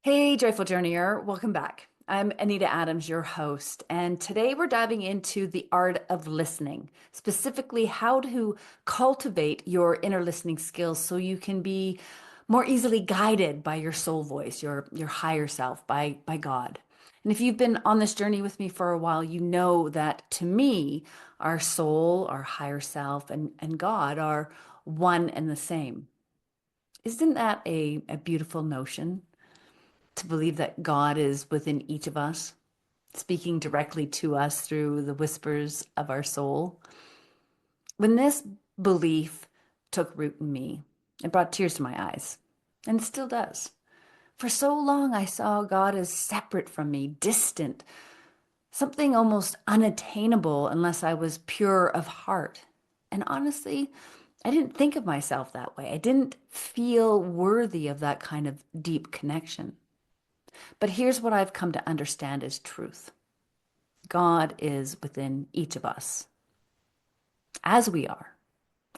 Hey, Joyful Journeyer, welcome back. I'm Anita Adams, your host, and today we're diving into the art of listening, specifically how to cultivate your inner listening skills so you can be more easily guided by your soul voice, your higher self, by God. And if you've been on this journey with me for a while, you know that to me, our soul, our higher self, and God are one and the same. Isn't that a beautiful notion? To believe that God is within each of us, speaking directly to us through the whispers of our soul. When this belief took root in me, it brought tears to my eyes, and it still does. For so long, I saw God as separate from me, distant, something almost unattainable unless I was pure of heart. And honestly, I didn't think of myself that way. I didn't feel worthy of that kind of deep connection. But here's what I've come to understand as truth. God is within each of us, as we are,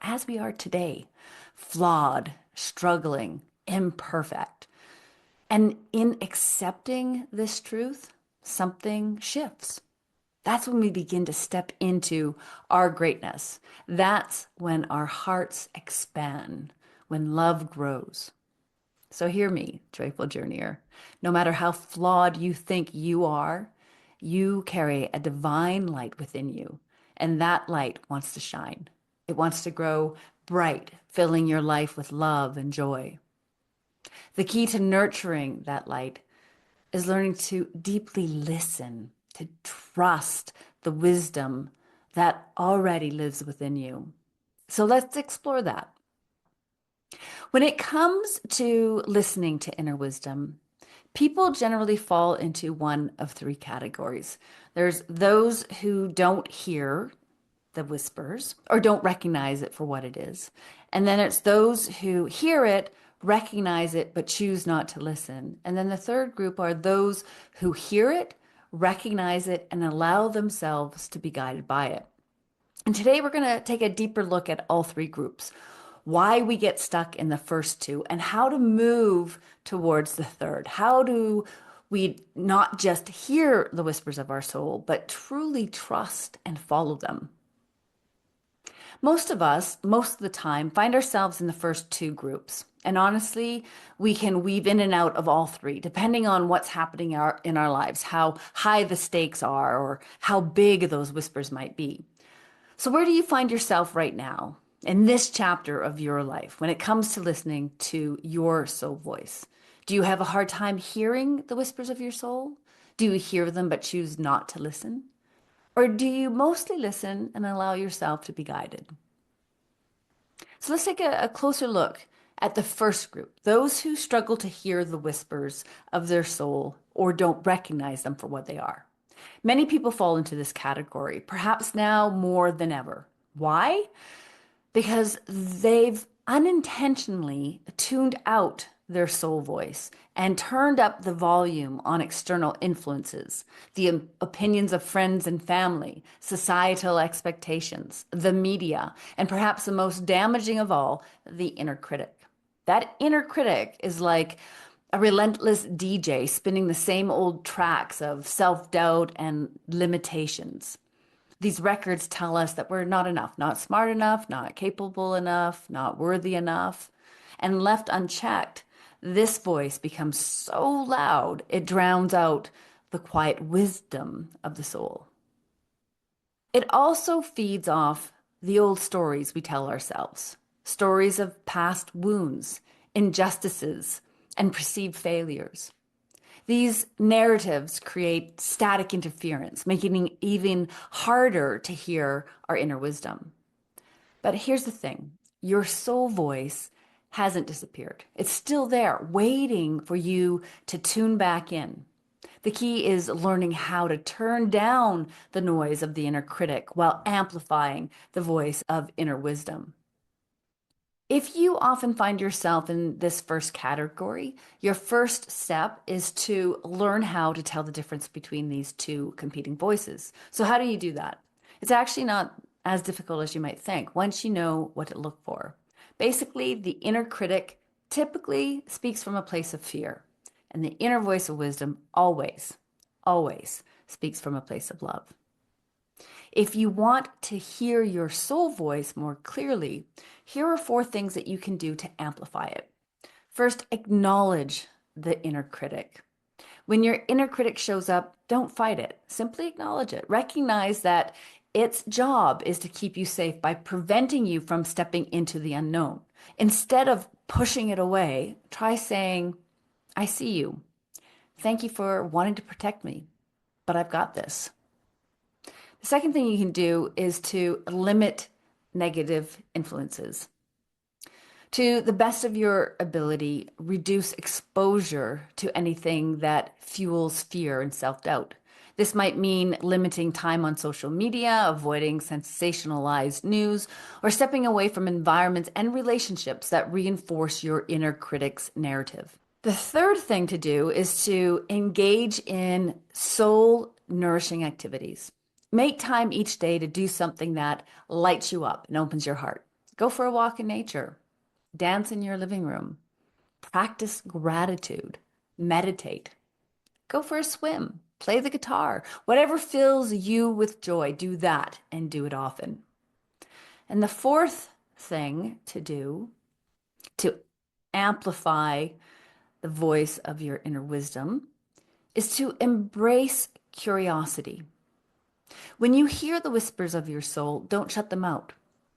as we are today, flawed, struggling, imperfect. And in accepting this truth, something shifts. That's when we begin to step into our greatness. That's when our hearts expand, when love grows. So hear me, joyful journeyer. No matter how flawed you think you are, you carry a divine light within you, and that light wants to shine. It wants to grow bright, filling your life with love and joy. The key to nurturing that light is learning to deeply listen, to trust the wisdom that already lives within you. So let's explore that. When it comes to listening to inner wisdom, people generally fall into one of three categories. There's those who don't hear the whispers or don't recognize it for what it is. And then it's those who hear it, recognize it, but choose not to listen. And then the third group are those who hear it, recognize it, and allow themselves to be guided by it. And today we're going to take a deeper look at all three groups, why we get stuck in the first two, and how to move towards the third. How do we not just hear the whispers of our soul, but truly trust and follow them? Most of us, most of the time, find ourselves in the first two groups. And honestly, we can weave in and out of all three, depending on what's happening in our lives, how high the stakes are, or how big those whispers might be. So, where do you find yourself right now in this chapter of your life when it comes to listening to your soul voice? Do you have a hard time hearing the whispers of your soul? Do you hear them but choose not to listen? Or do you mostly listen and allow yourself to be guided? So, let's take a closer look at the first group, those who struggle to hear the whispers of their soul or don't recognize them for what they are. Many people fall into this category, perhaps now more than ever. Why? Because they've unintentionally tuned out their soul voice and turned up the volume on external influences, the opinions of friends and family, societal expectations, the media, and perhaps the most damaging of all, the inner critic. That inner critic is like a relentless DJ spinning the same old tracks of self doubt and limitations. These records tell us that we're not enough, not smart enough, not capable enough, not worthy enough. And left unchecked, this voice becomes so loud it drowns out the quiet wisdom of the soul. It also feeds off the old stories we tell ourselves, stories of past wounds, injustices, and perceived failures. These narratives create static interference, making it even harder to hear our inner wisdom. But here's the thing, your soul voice hasn't disappeared. It's still there, waiting for you to tune back in. The key is learning how to turn down the noise of the inner critic while amplifying the voice of inner wisdom. If you often find yourself in this first category, your first step is to learn how to tell the difference between these two competing voices. So, how do you do that? It's actually not as difficult as you might think once you know what to look for. Basically, the inner critic typically speaks from a place of fear. And the inner voice of wisdom always, always speaks from a place of love. If you want to hear your soul voice more clearly, here are 4 things that you can do to amplify it. First, acknowledge the inner critic. When your inner critic shows up, don't fight it. Simply acknowledge it. Recognize that its job is to keep you safe by preventing you from stepping into the unknown. Instead of pushing it away, try saying, I see you. Thank you for wanting to protect me, but I've got this. The second thing you can do is to limit negative influences. To the best of your ability, reduce exposure to anything that fuels fear and self-doubt. This might mean limiting time on social media, avoiding sensationalized news, or stepping away from environments and relationships that reinforce your inner critic's narrative. The third thing to do is to engage in soul nourishing activities. Make time each day to do something that lights you up and opens your heart. Go for a walk in nature. Dance in your living room. Practice gratitude. Meditate. Go for a swim. Play the guitar. Whatever fills you with joy, do that and do it often. And the fourth thing to do to amplify the voice of your inner wisdom is to embrace curiosity. When you hear the whispers of your soul, don't shut them out.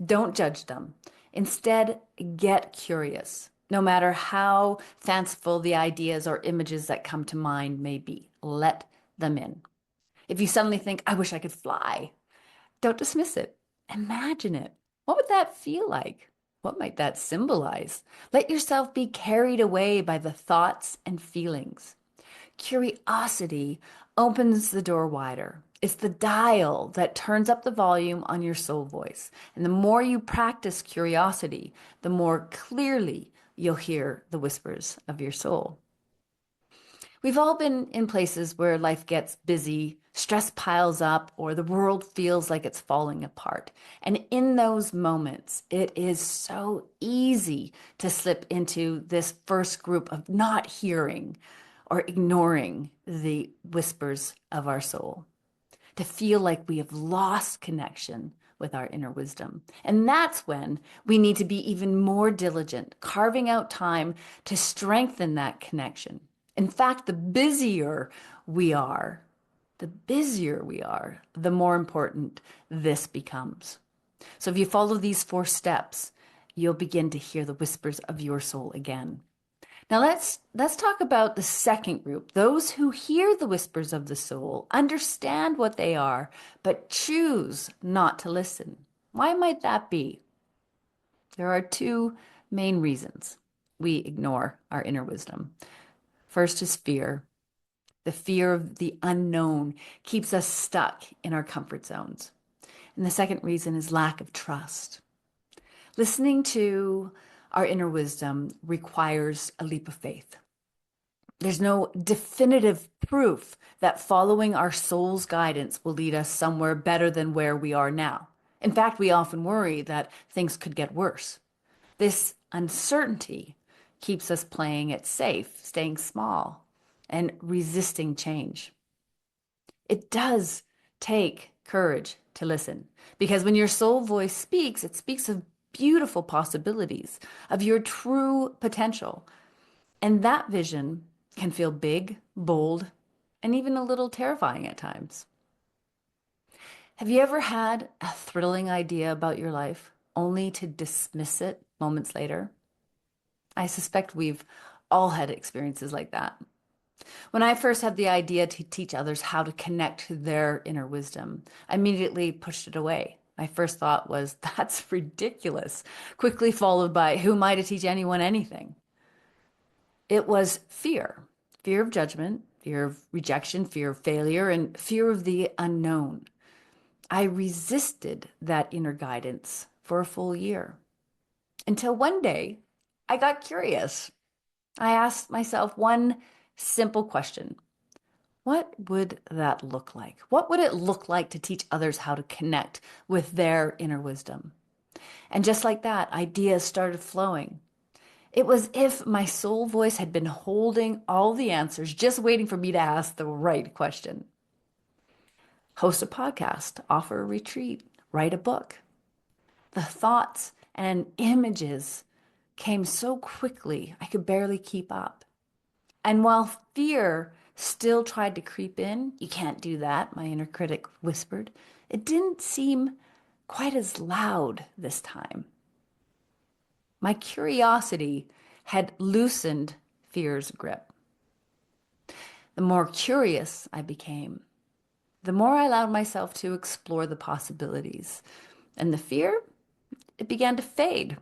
Don't judge them. Instead, get curious, no matter how fanciful the ideas or images that come to mind may be. Let them in. If you suddenly think, I wish I could fly, don't dismiss it. Imagine it. What would that feel like? What might that symbolize? Let yourself be carried away by the thoughts and feelings. Curiosity opens the door wider. It's the dial that turns up the volume on your soul voice. And the more you practice curiosity, the more clearly you'll hear the whispers of your soul. We've all been in places where life gets busy, stress piles up, or the world feels like it's falling apart. And in those moments, it is so easy to slip into this first group of not hearing or ignoring the whispers of our soul, to feel like we have lost connection with our inner wisdom. And that's when we need to be even more diligent, carving out time to strengthen that connection. In fact, the busier we are, the more important this becomes. So if you follow these 4 steps, you'll begin to hear the whispers of your soul again. Now let's talk about the second group, those who hear the whispers of the soul, understand what they are, but choose not to listen. Why might that be? There are 2 main reasons we ignore our inner wisdom. First is fear. The fear of the unknown keeps us stuck in our comfort zones. And the second reason is lack of trust. Listening to our inner wisdom requires a leap of faith. There's no definitive proof that following our soul's guidance will lead us somewhere better than where we are now. In fact, we often worry that things could get worse. This uncertainty keeps us playing it safe, staying small, and resisting change. It does take courage to listen, because when your soul voice speaks, it speaks of beautiful possibilities, of your true potential. And that vision can feel big, bold, and even a little terrifying at times. Have you ever had a thrilling idea about your life only to dismiss it moments later? I suspect we've all had experiences like that. When I first had the idea to teach others how to connect to their inner wisdom, I immediately pushed it away. My first thought was, that's ridiculous, quickly followed by, who am I to teach anyone anything? It was fear, fear of judgment, fear of rejection, fear of failure, and fear of the unknown. I resisted that inner guidance for a full year until one day I got curious. I asked myself one simple question. What would that look like? What would it look like to teach others how to connect with their inner wisdom? And just like that, ideas started flowing. It was if my soul voice had been holding all the answers, just waiting for me to ask the right question. Host a podcast, offer a retreat, write a book. The thoughts and images came so quickly, I could barely keep up. And while fear still tried to creep in, you can't do that, my inner critic whispered, it didn't seem quite as loud this time. My curiosity had loosened fear's grip. The more curious I became, the more I allowed myself to explore the possibilities. And the fear, it began to fade.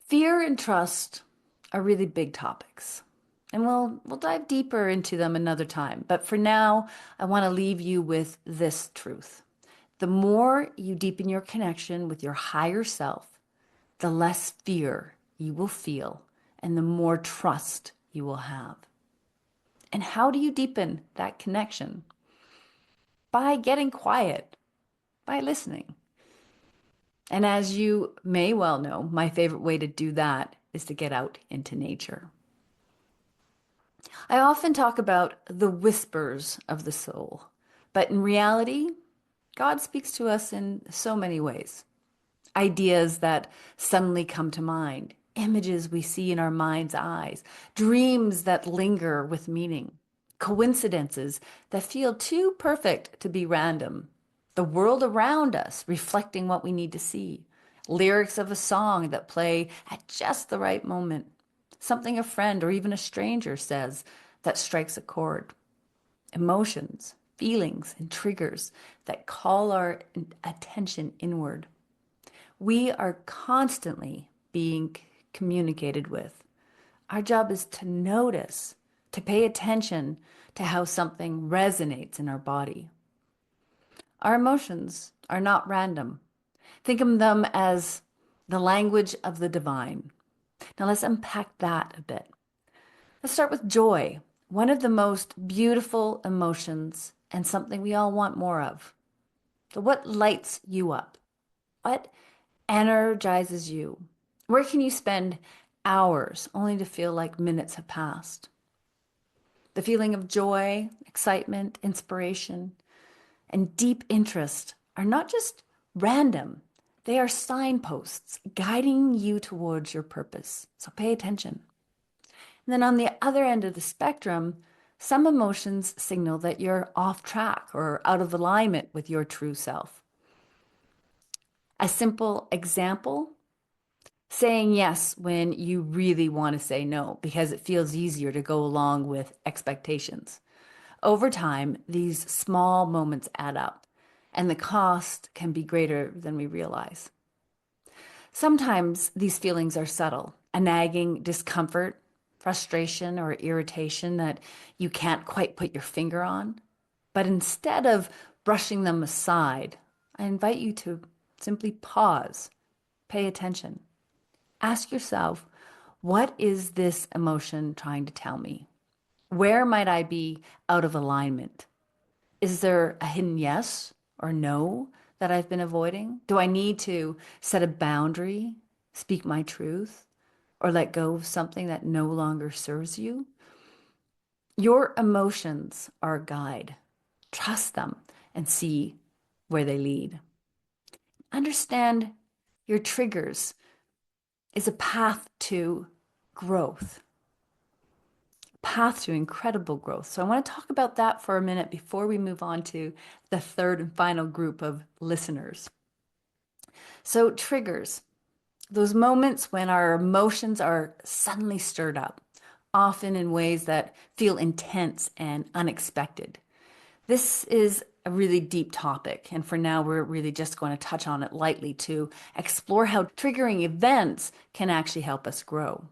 Fear and trust are really big topics. And we'll dive deeper into them another time. But for now, I want to leave you with this truth. The more you deepen your connection with your higher self, the less fear you will feel and the more trust you will have. And how do you deepen that connection? By getting quiet, by listening. And as you may well know, my favorite way to do that is to get out into nature. I often talk about the whispers of the soul, but in reality, God speaks to us in so many ways. Ideas that suddenly come to mind, images we see in our mind's eyes, dreams that linger with meaning, coincidences that feel too perfect to be random, the world around us reflecting what we need to see, lyrics of a song that play at just the right moment, something a friend or even a stranger says that strikes a chord, emotions, feelings, and triggers that call our attention inward. We are constantly being communicated with. Our job is to notice, to pay attention to how something resonates in our body. Our emotions are not random. Think of them as the language of the divine. Now let's unpack that a bit. Let's start with joy, one of the most beautiful emotions and something we all want more of. So what lights you up? What energizes you? Where can you spend hours only to feel like minutes have passed? The feeling of joy, excitement, inspiration, and deep interest are not just random. They are signposts guiding you towards your purpose. So pay attention. And then on the other end of the spectrum, some emotions signal that you're off track or out of alignment with your true self. A simple example, saying yes when you really want to say no because it feels easier to go along with expectations. Over time, these small moments add up, and the cost can be greater than we realize. Sometimes these feelings are subtle, a nagging discomfort, frustration, or irritation that you can't quite put your finger on. But instead of brushing them aside, I invite you to simply pause, pay attention. Ask yourself, what is this emotion trying to tell me? Where might I be out of alignment? Is there a hidden yes or no that I've been avoiding? Do I need to set a boundary, speak my truth, or let go of something that no longer serves you? Your emotions are a guide. Trust them and see where they lead. Understand your triggers is a path to growth, path to incredible growth. So I want to talk about that for a minute before we move on to the third and final group of listeners. So triggers, those moments when our emotions are suddenly stirred up, often in ways that feel intense and unexpected. This is a really deep topic, and for now, we're really just going to touch on it lightly to explore how triggering events can actually help us grow.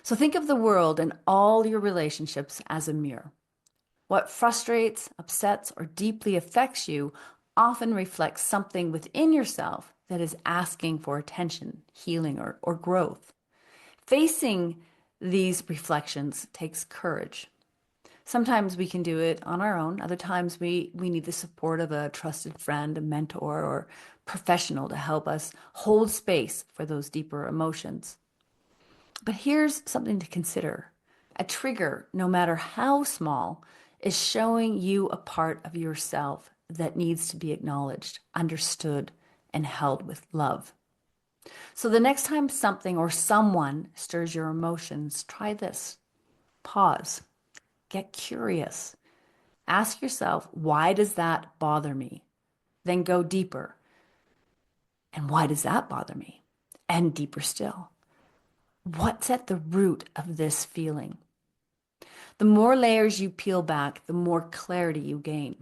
So think of the world and all your relationships as a mirror. What frustrates, upsets, or deeply affects you often reflects something within yourself that is asking for attention, healing, or growth. Facing these reflections takes courage. Sometimes we can do it on our own. Other times we need the support of a trusted friend, a mentor, or professional to help us hold space for those deeper emotions. But here's something to consider. A trigger, no matter how small, is showing you a part of yourself that needs to be acknowledged, understood, and held with love. So the next time something or someone stirs your emotions, try this. Pause. Get curious. Ask yourself, why does that bother me? Then go deeper. And why does that bother me? And deeper still. What's at the root of this feeling? The more layers you peel back, the more clarity you gain.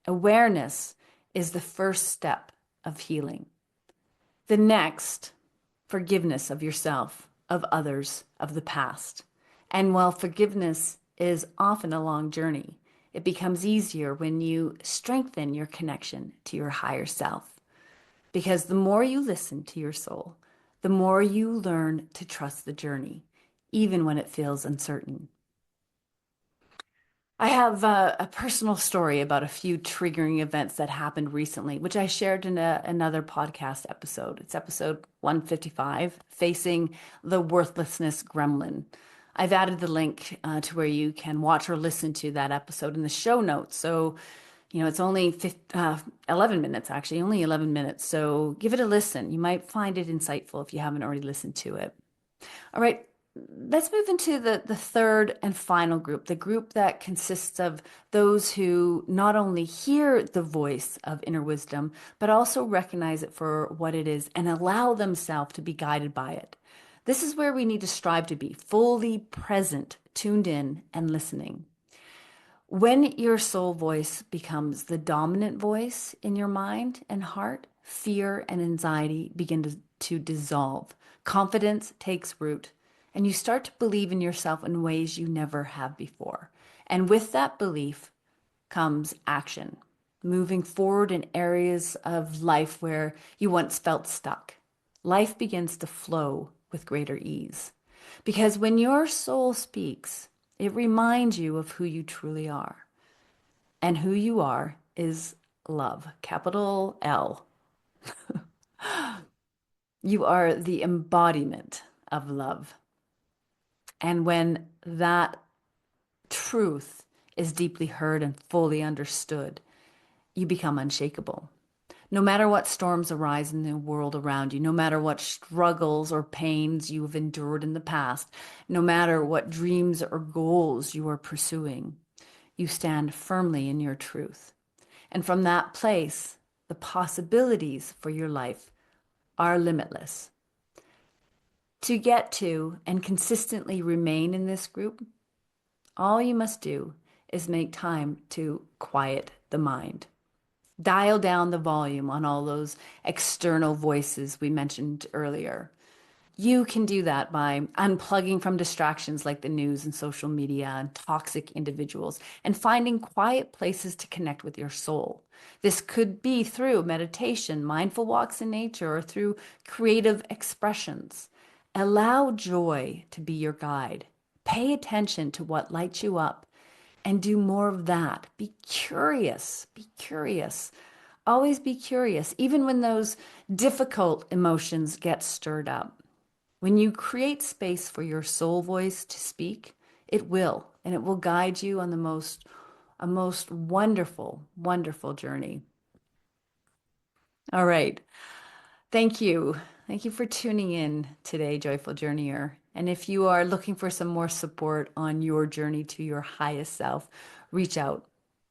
Awareness is the first step of healing. The next, forgiveness of yourself, of others, of the past. And while forgiveness is often a long journey, it becomes easier when you strengthen your connection to your higher self. Because the more you listen to your soul, the more you learn to trust the journey, even when it feels uncertain. I have a personal story about a few triggering events that happened recently, which I shared in another podcast episode. It's episode 155, Facing the Worthlessness Gremlin. I've added the link to where you can watch or listen to that episode in the show notes. So, it's only 11 minutes, actually, only 11 minutes. So give it a listen. You might find it insightful if you haven't already listened to it. All right, let's move into the third and final group, the group that consists of those who not only hear the voice of inner wisdom, but also recognize it for what it is and allow themselves to be guided by it. This is where we need to strive to be fully present, tuned in, and listening. When your soul voice becomes the dominant voice in your mind and heart, fear and anxiety begin to dissolve. Confidence takes root, and you start to believe in yourself in ways you never have before. And with that belief comes action, moving forward in areas of life where you once felt stuck. Life begins to flow with greater ease. Because when your soul speaks, it reminds you of who you truly are. And who you are is love, capital L. You are the embodiment of love. And when that truth is deeply heard and fully understood, you become unshakable. No matter what storms arise in the world around you, no matter what struggles or pains you have endured in the past, no matter what dreams or goals you are pursuing, you stand firmly in your truth. And from that place, the possibilities for your life are limitless. To get to and consistently remain in this group, all you must do is make time to quiet the mind. Dial down the volume on all those external voices we mentioned earlier. You can do that by unplugging from distractions like the news and social media and toxic individuals and finding quiet places to connect with your soul. This could be through meditation, mindful walks in nature, or through creative expressions. Allow joy to be your guide. Pay attention to what lights you up and do more of that. Be curious. Be curious. Always be curious, even when those difficult emotions get stirred up. When you create space for your soul voice to speak, it will, and it will guide you on a most wonderful, wonderful journey. All right. Thank you. Thank you for tuning in today, Joyful Journeyer. And if you are looking for some more support on your journey to your highest self, reach out.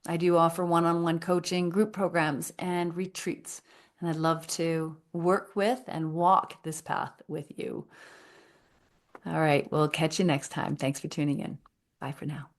I do offer one-on-one coaching, group programs, and retreats. And I'd love to work with and walk this path with you. All right, we'll catch you next time. Thanks for tuning in. Bye for now.